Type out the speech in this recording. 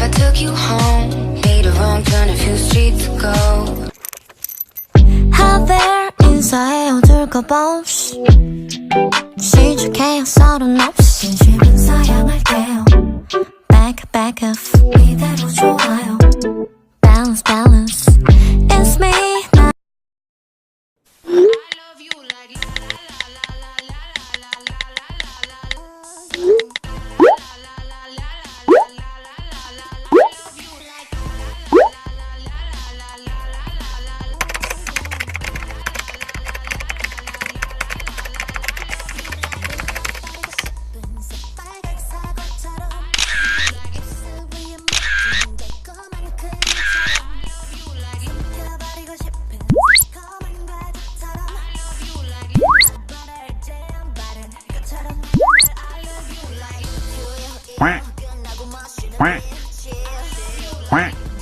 I took you home, made a wrong turn a few streets ago. 하벨 인사해 어둘까봐 없이 시작해요 서른 없이 진심은 사양할게요 back off 이대로 좋아요 balance it's me quack, quack, quack.